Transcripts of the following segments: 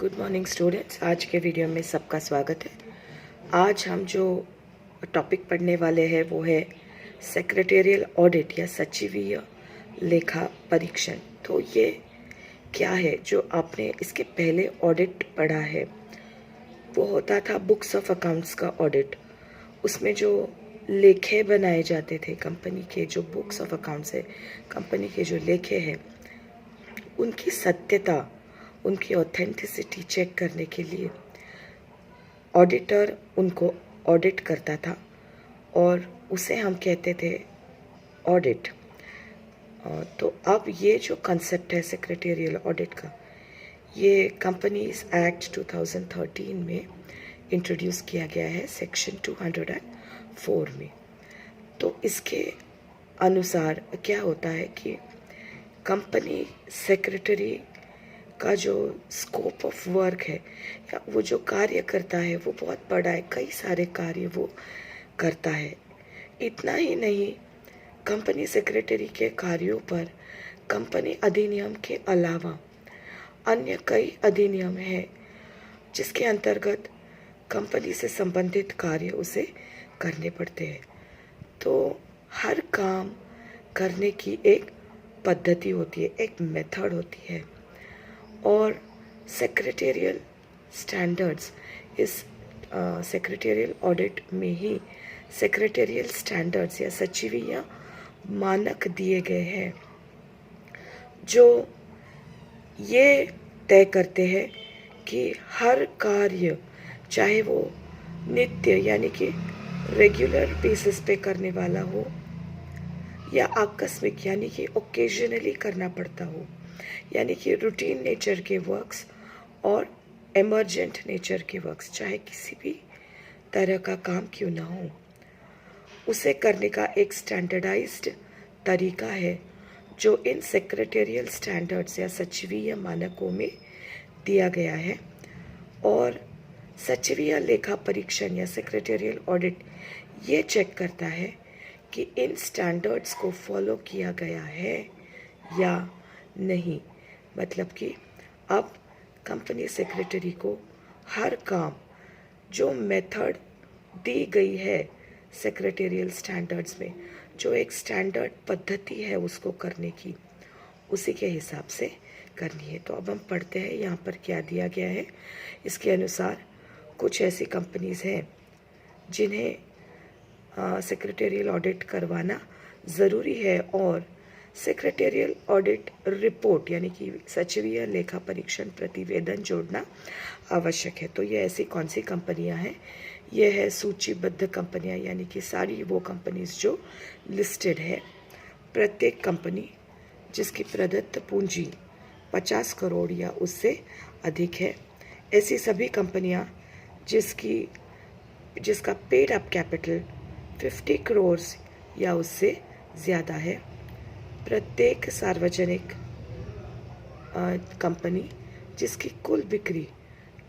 Good morning students. आज के video में सबका स्वागत है। आज हम जो टॉपिक पढ़ने वाले हैं वो है सेक्रेटेरियल ऑडिट या सचिवीय लेखा परीक्षण। तो ये क्या है? जो आपने इसके पहले ऑडिट पढ़ा है वो होता था बुक्स ऑफ अकाउंट्स का ऑडिट। उसमें जो लेखे बनाए जाते थे कंपनी के, जो बुक्स ऑफ अकाउंट्स है, कंपनी के जो लेखे हैं, उनकी सत्यता, उनकी ऑथेंटिसिटी चेक करने के लिए ऑडिटर उनको ऑडिट करता था और उसे हम कहते थे ऑडिट। तो अब ये जो कंसेप्ट है सेक्रेटेरियल ऑडिट का, ये कंपनीज एक्ट 2013 में इंट्रोड्यूस किया गया है सेक्शन 204 में। तो इसके अनुसार क्या होता है कि कंपनी सेक्रेटरी का जो स्कोप ऑफ वर्क है या वो जो कार्य करता है वो बहुत बड़ा है। कई सारे कार्य वो करता है। इतना ही नहीं, कंपनी सेक्रेटरी के कार्यों पर कंपनी अधिनियम के अलावा अन्य कई अधिनियम हैं जिसके अंतर्गत कंपनी से संबंधित कार्य उसे करने पड़ते हैं। तो हर काम करने की एक पद्धति होती है, एक मेथड होती है और सेक्रेटेरियल स्टैंडर्ड्स, इस सेक्रेटेरियल ऑडिट में ही सेक्रेटेरियल स्टैंडर्ड्स या सचिवीय मानक दिए गए हैं जो ये तय करते हैं कि हर कार्य, चाहे वो नित्य यानी कि रेगुलर बेसिस पे करने वाला हो या आकस्मिक यानी कि ओकेजनली करना पड़ता हो, यानी कि रूटीन नेचर के वर्क्स और एमरजेंट नेचर के वर्क्स, चाहे किसी भी तरह का काम क्यों ना हो, उसे करने का एक स्टैंडर्डाइज्ड तरीका है जो इन सेक्रेटेरियल स्टैंडर्ड्स या सचिवीय मानकों में दिया गया है। और सचिवीय लेखा परीक्षण या सेक्रेटेरियल ऑडिट ये चेक करता है कि इन स्टैंडर्ड्स को फॉलो किया गया है या नहीं। मतलब कि अब कंपनी सेक्रेटरी को हर काम, जो मेथड दी गई है सेक्रेटेरियल स्टैंडर्ड्स में, जो एक स्टैंडर्ड पद्धति है उसको करने की, उसी के हिसाब से करनी है। तो अब हम पढ़ते हैं यहाँ पर क्या दिया गया है। इसके अनुसार कुछ ऐसी कंपनीज हैं जिन्हें सेक्रेटेरियल ऑडिट करवाना ज़रूरी है और सेक्रेटेरियल ऑडिट रिपोर्ट यानी कि सचिवीय लेखा परीक्षण प्रतिवेदन जोड़ना आवश्यक है। तो ये ऐसी कौन सी कंपनियां हैं? ये है सूचीबद्ध कंपनियां, यानी कि सारी वो कंपनीज जो लिस्टेड है। प्रत्येक कंपनी जिसकी प्रदत्त पूंजी 50 करोड़ या उससे अधिक है, ऐसी सभी कंपनियां जिसका पेड अप कैपिटल 50 करोड़ या उससे ज़्यादा है। प्रत्येक सार्वजनिक कंपनी जिसकी कुल बिक्री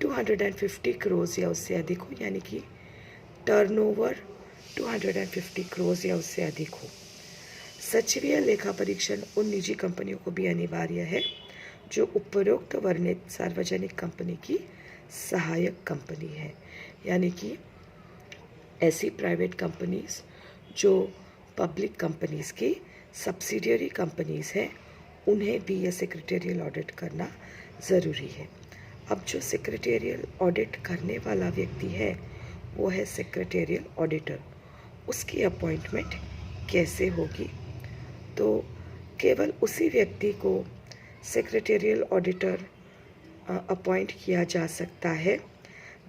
250 करोड़ या उससे अधिक हो, यानी कि टर्नओवर 250 करोड़ या उससे अधिक हो। सचिवीय लेखा परीक्षण उन निजी कंपनियों को भी अनिवार्य है जो उपरोक्त वर्णित सार्वजनिक कंपनी की सहायक कंपनी है, यानी कि ऐसी प्राइवेट कंपनीज जो पब्लिक कंपनीज की सब्सिडियरी कंपनीज हैं, उन्हें भी यह सेक्रेटेरियल ऑडिट करना ज़रूरी है। अब जो सेक्रेटेरियल ऑडिट करने वाला व्यक्ति है वो है सेक्रेटेरियल ऑडिटर। उसकी अपॉइंटमेंट कैसे होगी? तो केवल उसी व्यक्ति को सेक्रेटेरियल ऑडिटर अपॉइंट किया जा सकता है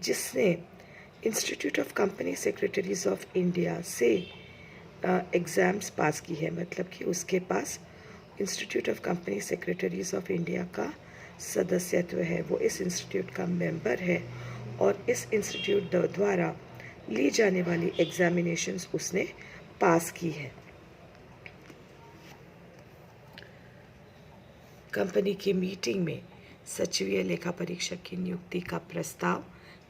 जिसने institute of company secretaries of India से एग्ज़ाम्स पास की है। मतलब कि उसके पास institute of company secretaries of India का सदस्यत्व है, वो इस इंस्टीट्यूट का मेंबर है और इस इंस्टीट्यूट द्वारा ली जाने वाली एग्जामिनेशंस उसने पास की है। कंपनी की मीटिंग में सचिवीय लेखा परीक्षक की नियुक्ति का प्रस्ताव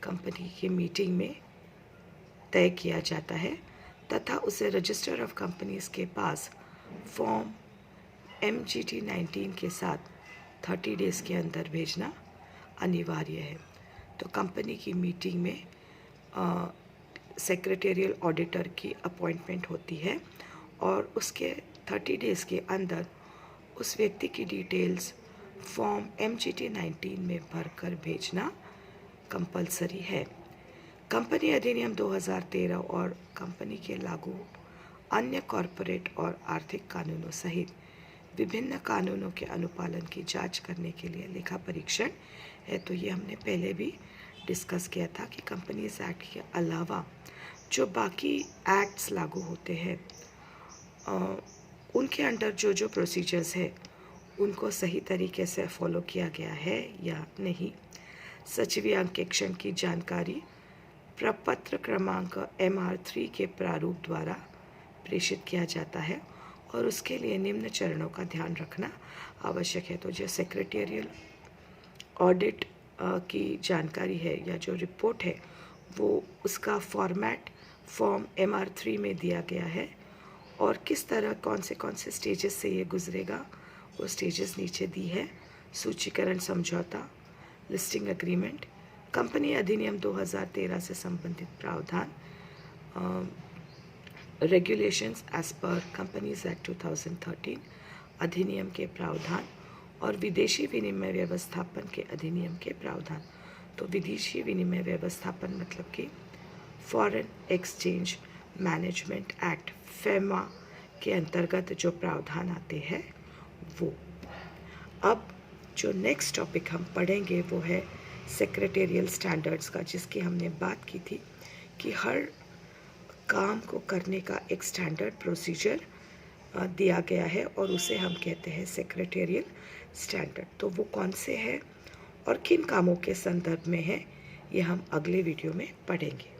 कंपनी की मीटिंग में तय किया जाता है तथा उसे रजिस्टर ऑफ कंपनीज के पास फॉर्म MGT 19 के साथ 30 डेज़ के अंदर भेजना अनिवार्य है। तो कंपनी की मीटिंग में सेक्रेटेरियल ऑडिटर की अपॉइंटमेंट होती है और उसके 30 डेज़ के अंदर उस व्यक्ति की डिटेल्स फॉर्म MGT 19 में भरकर भेजना कंपलसरी है। कंपनी अधिनियम 2013 और कंपनी के लागू अन्य कॉरपोरेट और आर्थिक कानूनों सहित विभिन्न कानूनों के अनुपालन की जांच करने के लिए लेखा परीक्षण है। तो ये हमने पहले भी डिस्कस किया था कि कंपनीज एक्ट के अलावा जो बाकी एक्ट्स लागू होते हैं उनके अंडर जो जो प्रोसीजर्स है उनको सही तरीके से फॉलो किया गया है या नहीं। सचिवीय अंकेक्षण की जानकारी प्रपत्र क्रमांक MR3 के प्रारूप द्वारा प्रेषित किया जाता है और उसके लिए निम्न चरणों का ध्यान रखना आवश्यक है। तो जो सेक्रेटेरियल ऑडिट की जानकारी है या जो रिपोर्ट है वो उसका फॉर्मेट फॉर्म MR3 में दिया गया है और किस तरह कौन से स्टेजेस से ये गुजरेगा वो स्टेजेस नीचे दी है। सूचीकरण समझौता, लिस्टिंग एग्रीमेंट, कंपनी अधिनियम 2013 से संबंधित प्रावधान, regulations as per companies act 2013 अधिनियम के प्रावधान और विदेशी विनिमय व्यवस्थापन के अधिनियम के प्रावधान। तो विदेशी विनिमय व्यवस्थापन मतलब कि foreign exchange management act FEMA के अंतर्गत जो प्रावधान आते हैं वो। अब जो नेक्स्ट टॉपिक हम पढ़ेंगे वो है सेक्रेटेरियल स्टैंडर्ड्स का, जिसकी हमने बात की थी कि हर काम को करने का एक स्टैंडर्ड प्रोसीजर दिया गया है और उसे हम कहते हैं सेक्रेटेरियल स्टैंडर्ड। तो वो कौन से हैं और किन कामों के संदर्भ में है ये हम अगले वीडियो में पढ़ेंगे।